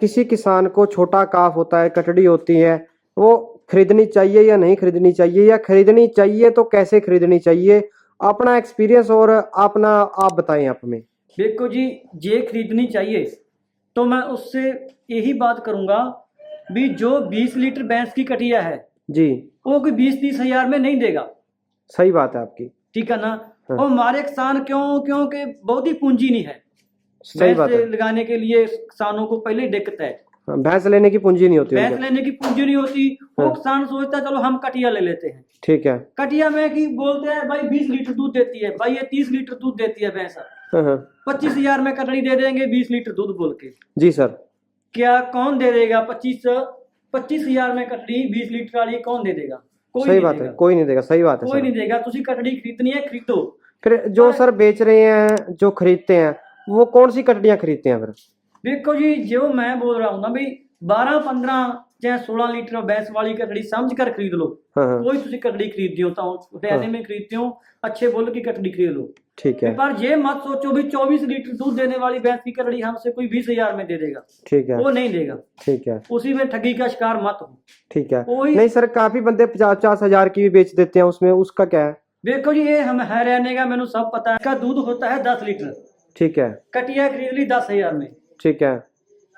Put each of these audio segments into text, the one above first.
किसी किसान को छोटा काफ होता है, कटड़ी होती है, वो खरीदनी चाहिए या नहीं खरीदनी चाहिए, या खरीदनी चाहिए तो कैसे खरीदनी चाहिए? अपना एक्सपीरियंस और अपना आप बताएं आप हमें। देखो जी, ये खरीदनी चाहिए तो मैं उससे यही बात करूंगा भी जो 20 लीटर भैंस की कटिया है जी, वो कोई 20-30 हजार में नहीं देगा। सही बात है आपकी। ठीक है ना। हाँ, और हमारे किसान क्योंकि बहुत ही पूंजी नहीं है। सही भैंस बात है। लगाने के लिए किसानों को पहले दिक्कत है। हाँ, भैंस लेने की पूंजी नहीं होती भैंस उनके। लेने की पूंजी नहीं होती। वो हाँ, किसान सोचता है चलो हम कटिया ले लेते हैं। ठीक है। कटिया में कि बोलते हैं भाई 20 लीटर दूध देती है, भाई ये 30 लीटर दूध देती है भैंस। हाँ हाँ, 25 हजार में कटड़ी दे देंगे 20 लीटर दूध बोल के। जी सर। क्या कौन दे देगा? 25 हजार में कटड़ी 20 लीटर वाली कौन दे देगा? कोई सही नहीं बात है, देगा। कोई नहीं देगा, सही बात है कोई सर। नहीं देगा। तुसी कटड़ी खरीदनी है खरीदो। फिर जो पर सर बेच रहे हैं, जो खरीदते हैं, वो कौन सी कटड़ियां खरीदते हैं फिर? देखो जी, जो मैं बोल रहा हूँ ना भाई, 12-15 चाहे 16 लीटर भैंस वाली कटड़ी समझ कर खरीद लो। हाँ हाँ, कोई तुसी कटड़ी खरीदती हो तो हरियाणा हाँ, में खरीदती हो, अच्छे बोल की कटड़ी खरीद लो। ठीक है। पर ये मत सोचो भी 24 लीटर दूध देने वाली भैंस की कटड़ी हमसे कोई 20 हजार में दे देगा। ठीक है। वो नहीं देगा। ठीक है। उसी में ठगी का शिकार मत हो। ठीक है। कोई नहीं सर, काफी बंदे 50-50 हजार की भी बेच देते हैं, उसमें उसका क्या है? देखो जी, ये हम हरियाणा का मैंने सब पता है। इसका दूध होता है 10 लीटर। ठीक है। कटिया खरीद ली 10 हजार में, ठीक है।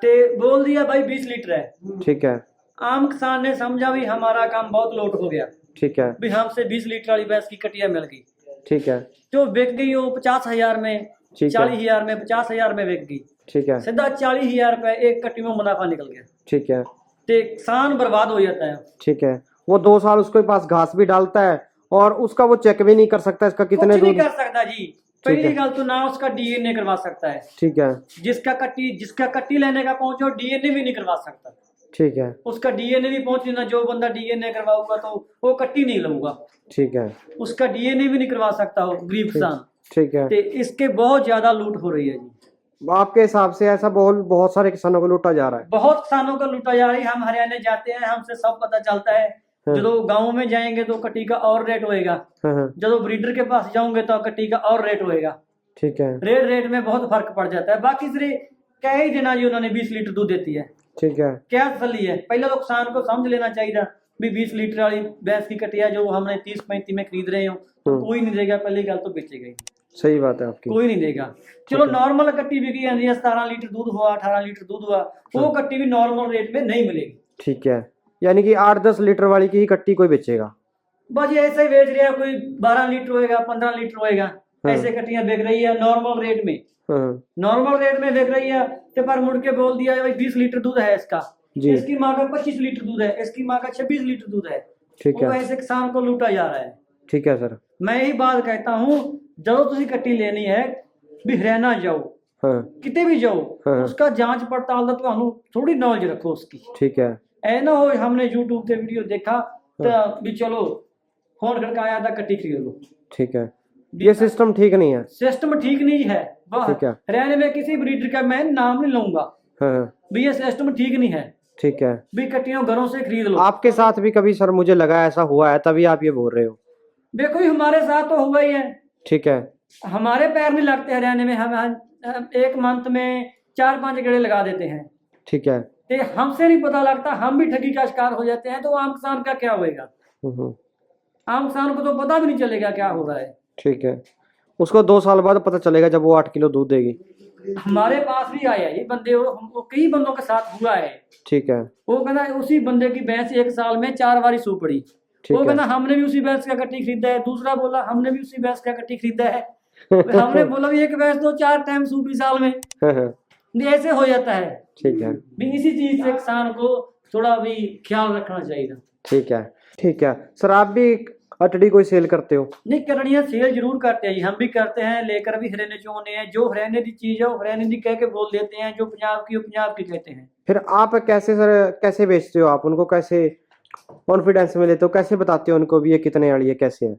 ते बोल दिया भाई 20 लीटर है। ठीक है। आम किसान ने समझा भी हमारा काम बहुत लोट हो गया, ठीक है। भी हमसे 20 लीटर वाली भैंस की कटिया मिल गई। ठीक है। जो बिक गई वो 50 हजार में, ठीक है। 40 हजार में, 50 हजार में बिक गई। ठीक है। सीधा 40 हजार रुपए एक कट्टी में मुनाफा निकल गया। ठीक है। ते किसान बर्बाद हो जाता है। ठीक है। वो 2 साल उसके पास घास भी डालता है और उसका वो चेक भी नहीं कर सकता इसका कुछ कितने नहीं दूध। कर सकता जी। ठीक पहली है। गल तो ना उसका डीएनए करवा सकता है। ठीक है। जिसका कट्टी लेने का पहुंचो डीएनए भी नहीं करवा सकता। ठीक है। उसका डीएनए भी पहुंच ना, जो बंदा डीएनए करवाऊगा तो वो कट्टी नहीं लूंगा। ठीक है। उसका डीएनए भी नहीं करवा सकता हो गरीब किसान। ठीक है। तो इसके बहुत ज्यादा लूट हो रही है जी। आपके हिसाब से ऐसा बहुत सारे किसानों को लूटा जा रहा है? बहुत किसानों का लूटा जा रही है। हम हरियाणा जाते हैं, हमसे सब पता चलता है। हाँ। जो गाँव में जाएंगे तो कट्टी का और रेट होएगा। हाँ हाँ, जो ब्रीडर के पास जाओगे तो कट्टी का और रेट होएगा। ठीक है। रेट में बहुत फर्क पड़ जाता है। बाकी सिरे क्या ही देना जी, उन्होंने 20 लीटर दूध देती है। ठीक है। क्या तसल्ली है? पहले तो किसान को समझ लेना चाहिए भी 20 लीटर वाली भैंस की कटिया जो हमने 30-35 में खरीद रहे हो तो कोई नहीं देगा। पहली गल तो बेचेगा ही, सही बात है आपकी। कोई नहीं देगा। चलो नॉर्मल कट्टी बिकी जाती है, 17 लीटर दूध हुआ, 18 लीटर दूध हुआ, वो कट्टी भी नॉर्मल रेट में नहीं मिलेगी। ठीक है। यानी कि 8-10 लीटर वाली की ही कट्टी कोई बेचेगा? बस ये ऐसे ही बेच रहा है। कोई 12 लीटर होएगा, 15 लीटर होएगा, हाँ। ऐसे कट्टियां बिक रही है नॉर्मल रेट में। हाँ नॉर्मल रेट में बिक रही है। तो पर मुड़ के बोल दिया भाई 20 लीटर दूध है इसका, जी। इसकी माँ का 25 लीटर दूध है, इसकी माँ का 26 लीटर दूध है। ठीक वो है। ऐसे किसान को लूटा जा रहा है। ठीक है सर। मैं यही बात कहता हूँ, जो तुसी कट्टी लेनी है भी हरियाणा जाओ, हाँ किते भी जाओ, हाँ, उसका जांच पड़ताल का ਤੁਹਾਨੂੰ थोड़ी नॉलेज रखो उसकी। ठीक है। ऐ ना हो हमने यूट्यूब पे वीडियो देखा तो भी चलो फोन खड़काया था कट्टी खरीद लो। ठीक है। ये सिस्टम ठीक नहीं है। सिस्टम ठीक नहीं है। ठीक है। हरियाणा में किसी ब्रीडर का मैं नाम नहीं लूंगा हाँ हाँ, भी ये सिस्टम ठीक नहीं है। ठीक है। भी कट्टियों घरों से खरीद लो। आपके साथ भी कभी सर मुझे लगा ऐसा हुआ है, तभी आप ये बोल रहे हो? देखो ही हमारे साथ तो हुआ ही है। ठीक है। हमारे पैर नहीं लगते हरियाणा में। हम एक मंथ में 4-5 गेड़े लगा देते हैं। ठीक है। ते हमसे नहीं पता लगता, हम भी ठगी का शिकार हो जाते हैं। तो आम किसान का क्या होएगा? हम्म, आम किसान को तो पता भी नहीं चलेगा क्या हो रहा है। ठीक है। उसको 2 साल बाद पता चलेगा जब वो 8 किलो दूध देगी। हमारे पास भी आया ये बंदे, वो कई बंदों के साथ हुआ है। ठीक है। वो कहना उसी बंदे की भैंस 1 साल में 4 बारी सू पड़ी। वो ठीक कहना है। हमने भी उसी भैंस का कट्टी खरीदा है। दूसरा बोला हमने भी उसी भैंस का कट्टी खरीदा है। हमने बोला भी एक भैंस तो 4 टाइम सूपी साल में। हाँ हाँ, ऐसे हो जाता है। ठीक है। भी इसी चीज से किसान को थोड़ा भी ख्याल रखना चाहिए। ठीक है। ठीक है सर, आप भी अटड़ी कोई सेल करते हो? नहीं करनी है, सेल जरूर करते हैं जी, हम भी करते हैं। लेकर भी हरियाणा चो आने हैं। जो हरियाणा की चीज है वो हरियाणा की कह के बोल देते हैं, जो पंजाब की वो पंजाब की कहते हैं। फिर आप कैसे सर, कैसे बेचते हो आप उनको? कैसे कॉन्फिडेंस में लेते हो? कैसे बताते हो उनको भी ये कितने वाली है, कैसे है?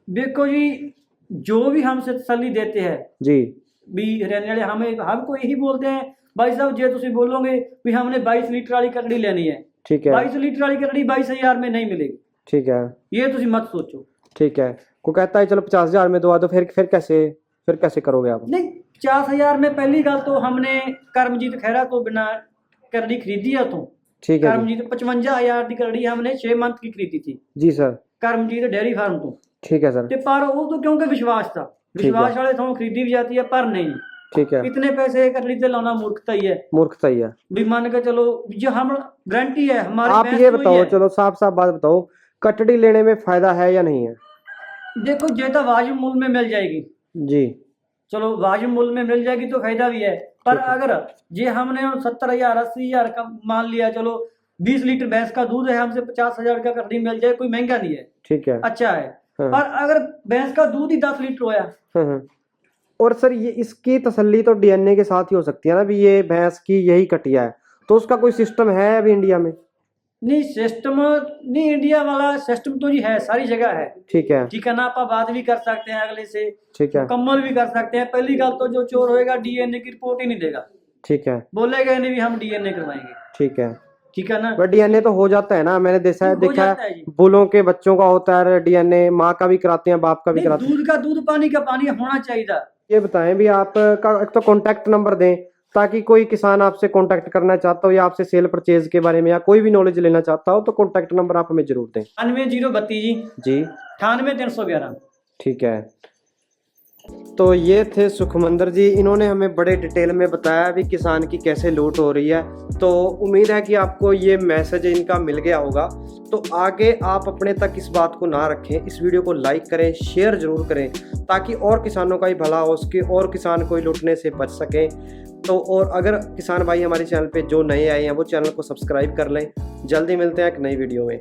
देखो जी, जो भी हमसे तसल्ली देते हैं जी। भी हरियाणा वाले हमें हमको यही बोलते हैं भाई साहब जे तुम बोलोगे भी हमने 22 लीटर वाली ककड़ी लेनी है, ठीक है। 22 लीटर वाली ककड़ी 22 हजार में नहीं मिलेगी। ठीक है। ये तुम मत सोचो। ठीक है। को कहता है चलो 50 हजार में दवा दो, फिर कैसे करोगे आप? नहीं, 50 हजार में पहली गल तो हमने कर्मजीत खैरा को बिना करड़ी खरीदी है उतों ठीक है जी। करमजीत 55,000 ਦੀ ਕਰੜੀ हमने 6 मंथ की खरीदी थी जी सर। करमजीत डेयरी फार्म ਤੋਂ ठीक है सर। ਤੇ ਪਰ ਉਹ ਤੋਂ ਕਿਉਂਕਿ ਵਿਸ਼ਵਾਸ था विश्वास वाले थोड़ा खरीदी भी जाती है पर नहीं ठीक है। इतने पैसे करड़ी से लाना मूर्खता ही है। मूर्खता ही है। भी मान के चलो जो हम गारंटी है हमारी आप ये बताओ, चलो साफ साफ बात बताओ, कटड़ी लेने में फायदा है या नहीं है? देखो ये तो वाजिब मूल्य में मिल जाएगी जी, चलो वाजिब मूल्य में मिल जाएगी तो फायदा भी है। पर अगर ये हमने 70,000 80,000 का मान लिया, चलो 20 लीटर भैंस का दूध है, हमसे 50,000 का कटड़ी मिल जाए, कोई महंगा नहीं है, ठीक है, अच्छा है। हाँ। पर अगर भैंस का दूध ही 10 लीटर होया, हाँ। और सर ये इसकी तसल्ली तो डीएनए के साथ ही हो सकती है ना, भी ये भैंस की यही कटिया है, तो उसका कोई सिस्टम है अभी इंडिया में? नहीं सिस्टम नहीं, इंडिया वाला सिस्टम तो जी है, सारी जगह है, ठीक है, ठीक है ना। आप बात भी कर सकते हैं अगले से, ठीक है, मुकम्मल भी कर सकते हैं। पहली गल तो जो चोर होएगा डीएनए की रिपोर्ट ही नहीं देगा, ठीक है, बोलेगा नहीं भी हम डीएनए करवाएंगे, ठीक है, ठीक है ना। बट डीएनए तो हो जाता है ना, मैंने देखा जाता है जी। बुलों के बच्चों का होता है डीएनए, माँ का भी कराते हैं, बाप का भी कराते हैं। दूध का दूध, पानी का पानी होना चाहिए। ये बताएं भी आपका एक तो कॉन्टैक्ट नंबर दें, ताकि कोई किसान आपसे कांटेक्ट करना चाहता हो या आपसे सेल परचेज के बारे में या कोई भी नॉलेज लेना चाहता हो तो कांटेक्ट नंबर आप हमें जरूर दें। 98 जी 98 ठीक है। तो ये थे सुखमंदर जी, इन्होंने हमें बड़े डिटेल में बताया भी किसान की कैसे लूट हो रही है। तो उम्मीद है कि आपको ये मैसेज इनका मिल गया होगा। तो आगे आप अपने तक इस बात को ना रखें, इस वीडियो को लाइक करें, शेयर ज़रूर करें, ताकि और किसानों का ही भला हो सके और किसान कोई लूटने से बच सकें। तो और अगर किसान भाई हमारे चैनल पे जो नए आए हैं वो चैनल को सब्सक्राइब कर लें। जल्दी मिलते हैं एक नई वीडियो में।